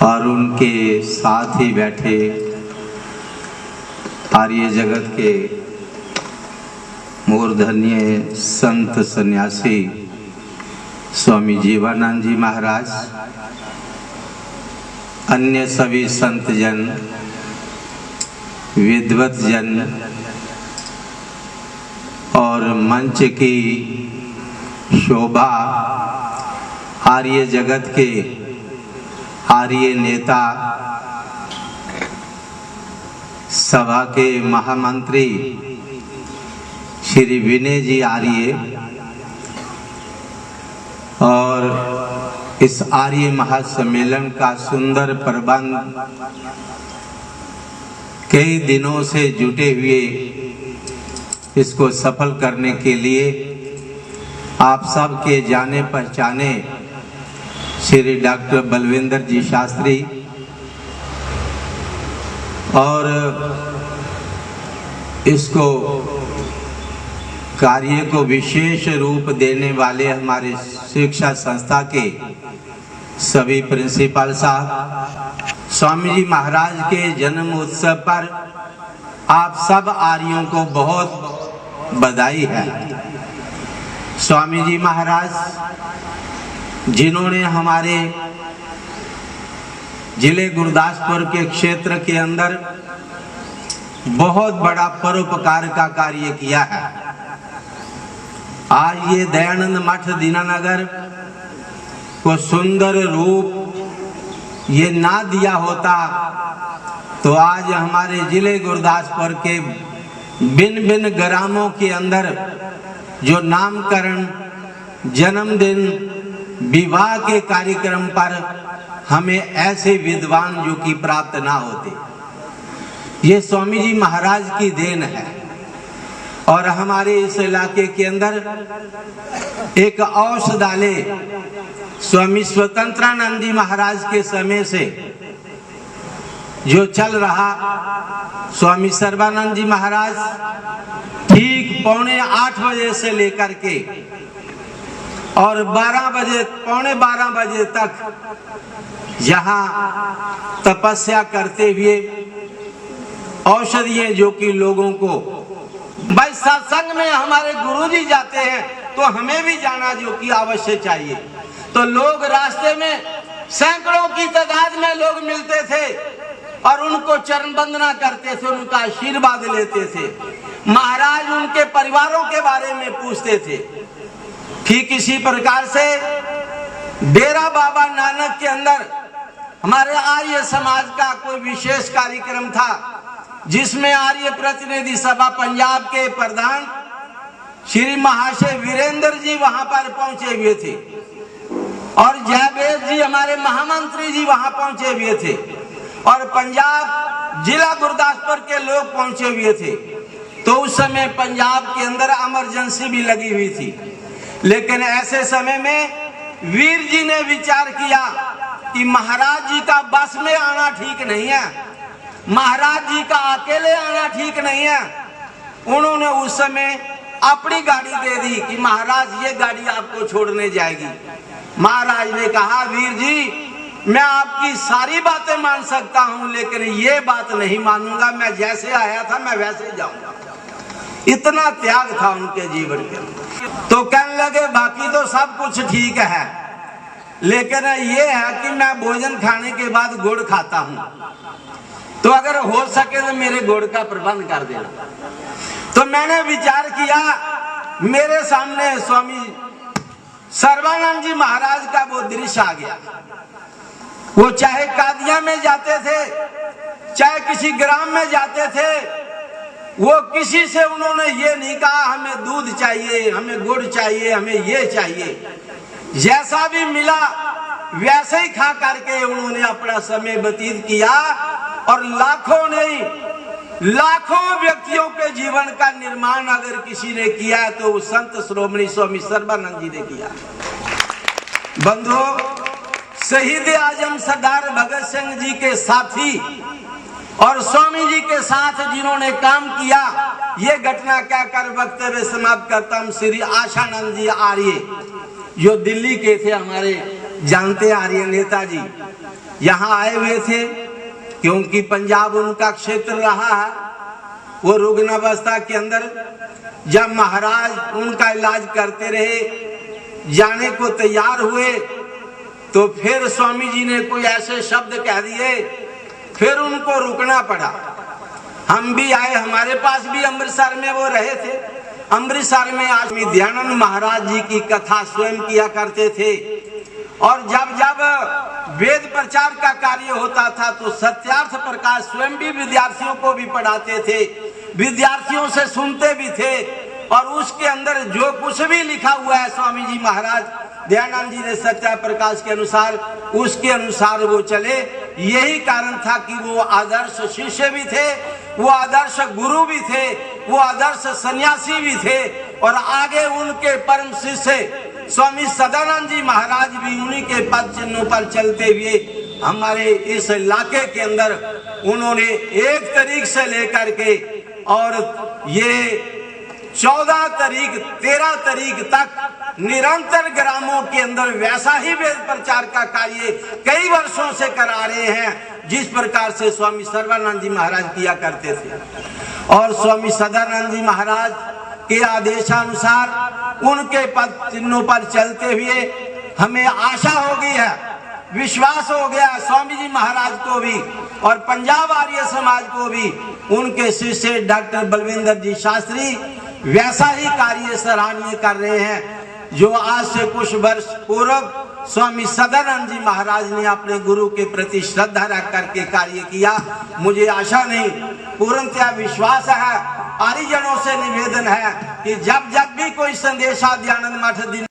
और उनके साथ ही बैठे आर्य जगत के मूर्धन्य संत सन्यासी स्वामी जीवानंद जी महाराज, अन्य सभी संत जन, विद्वत जन और मंच की शोभा आर्य जगत के आर्य नेता, सभा के महामंत्री श्री विनय जी आर्य और इस आर्य महासम्मेलन का सुंदर प्रबंध कई दिनों से जुटे हुए इसको सफल करने के लिए आप सब के जाने पहचाने श्री डॉक्टर बलविंदर जी शास्त्री और इसको कार्य को विशेष रूप देने वाले हमारे शिक्षा संस्था के सभी प्रिंसिपल साहब, स्वामी जी महाराज के जन्म उत्सव पर आप सब आर्यों को बहुत बधाई है। स्वामी जी महाराज जिन्होंने हमारे जिले गुरदासपुर के क्षेत्र के अंदर बहुत बड़ा परोपकार का कार्य किया है। आज ये दयानंद मठ दीनानगर को सुंदर रूप ये ना दिया होता तो आज हमारे जिले गुरदासपुर के भिन्न भिन्न ग्रामों के अंदर जो नामकरण, जन्मदिन, विवाह के कार्यक्रम पर हमें ऐसे विद्वान जो कि प्राप्त ना होते। ये स्वामी जी महाराज की देन है। और हमारे इस इलाके के अंदर एक औषधालय स्वामी स्वतंत्रानंद जी महाराज के समय से जो चल रहा, स्वामी सर्वानंद जी महाराज ठीक 7:45 बजे से लेकर के और 12 बजे, 11:45 बजे तक यहाँ तपस्या करते हुए औषधियां जो कि लोगों को, भाई सत्संग में हमारे गुरुजी जाते हैं तो हमें भी जाना जो कि अवश्य चाहिए। तो लोग रास्ते में सैकड़ों की तादाद में लोग मिलते थे और उनको चरण वंदना करते थे, उनका आशीर्वाद लेते थे। महाराज उनके परिवारों के बारे में पूछते थे। ठीक इसी प्रकार से डेरा बाबा नानक के अंदर हमारे आर्य समाज का कोई विशेष कार्यक्रम था जिसमें आर्य प्रतिनिधि सभा पंजाब के प्रधान श्री महाशय वीरेंद्र जी वहां पर पहुंचे हुए थे और जयवेद जी हमारे महामंत्री जी वहां पहुंचे हुए थे और पंजाब जिला गुरदासपुर के लोग पहुंचे हुए थे। तो उस समय पंजाब के अंदर इमरजेंसी भी लगी हुई थी, लेकिन ऐसे समय में वीर जी ने विचार किया कि महाराज जी का बस में आना ठीक नहीं है, महाराज जी का अकेले आना ठीक नहीं है। उन्होंने उस समय अपनी गाड़ी दे दी कि महाराज ये गाड़ी आपको छोड़ने जाएगी। महाराज ने कहा, वीर जी मैं आपकी सारी बातें मान सकता हूं लेकिन ये बात नहीं मानूंगा, मैं जैसे आया था मैं वैसे जाऊंगा। इतना त्याग था उनके जीवन के। तो कहने लगे बाकी तो सब कुछ ठीक है, लेकिन ये है कि मैं भोजन खाने के बाद गुड़ खाता हूं, तो अगर हो सके तो मेरे गुड़ का प्रबंध कर देना। तो मैंने विचार किया, मेरे सामने स्वामी सर्वानंद जी महाराज का वो दृश्य आ गया। वो चाहे कादिया में जाते थे, चाहे किसी ग्राम में जाते थे, वो किसी से उन्होंने ये नहीं कहा हमें दूध चाहिए, हमें गुड़ चाहिए, हमें ये चाहिए। जैसा भी मिला वैसे ही खा करके उन्होंने अपना समय व्यतीत किया और लाखों नहीं लाखों व्यक्तियों के जीवन का निर्माण अगर किसी ने किया तो वो संत श्रोमणी स्वामी सर्वानंद जी ने किया। बंधुओं, शहीद आजम सरदार भगत सिंह जी के साथी और स्वामी जी के साथ जिन्होंने काम किया, ये घटना कहकर वक्तव्य समाप्त करता हूं। श्री आशानंद जी आर्य जो दिल्ली के थे, हमारे जानते आर्य नेताजी यहाँ आए हुए थे, क्योंकि पंजाब उनका क्षेत्र रहा है। वो रुग्णावस्था के अंदर जब महाराज उनका इलाज करते रहे, जाने को तैयार हुए, तो फिर स्वामी जी ने कोई ऐसे शब्द कह दिए, फिर उनको रुकना पड़ा। हम भी आए, हमारे पास भी अमृतसर में वो रहे थे। अमृतसर में आज दयानंद महाराज जी की कथा स्वयं किया करते थे, और जब जब वेद प्रचार का कार्य होता था तो सत्यार्थ प्रकाश स्वयं भी विद्यार्थियों को भी पढ़ाते थे, विद्यार्थियों से सुनते भी थे, और उसके अंदर जो कुछ भी लिखा हुआ है स्वामी जी महाराज दयानंद जी ने सत्या प्रकाश के अनुसार, उसके अनुसार वो चले। यही कारण था कि वो आदर्श शिष्य भी थे, वो आदर्श गुरु भी थे, वो आदर्श सन्यासी भी थे, और आगे उनके परम शिष्य स्वामी सदानंद जी महाराज भी उन्हीं के पद चिन्हों पर चलते हुए हमारे इस इलाके के अंदर उन्होंने 1 तारीख से लेकर के और ये 14 तारीख 13 तारीख तक निरंतर ग्रामों के अंदर वैसा ही वेद प्रचार का कार्य कई वर्षों से करा रहे हैं, जिस प्रकार से स्वामी सर्वानंद जी महाराज किया करते थे। और स्वामी सदानंद जी महाराज के आदेशानुसार उनके पद चिन्हों पर चलते हुए हमें आशा हो गई है, विश्वास हो गया स्वामी जी महाराज को भी और पंजाब आर्य समाज को भी। उनके शिष्य डॉक्टर बलविंदर जी शास्त्री वैसा ही कार्य सराहनीय कर रहे हैं, जो आज से कुछ वर्ष पूर्व स्वामी सदानंद जी महाराज ने अपने गुरु के प्रति श्रद्धा रख करके कार्य किया। मुझे आशा नहीं, पूर्णतया विश्वास है, आर्यजनों से निवेदन है कि जब जब भी कोई संदेशा दयानंद मठ दिन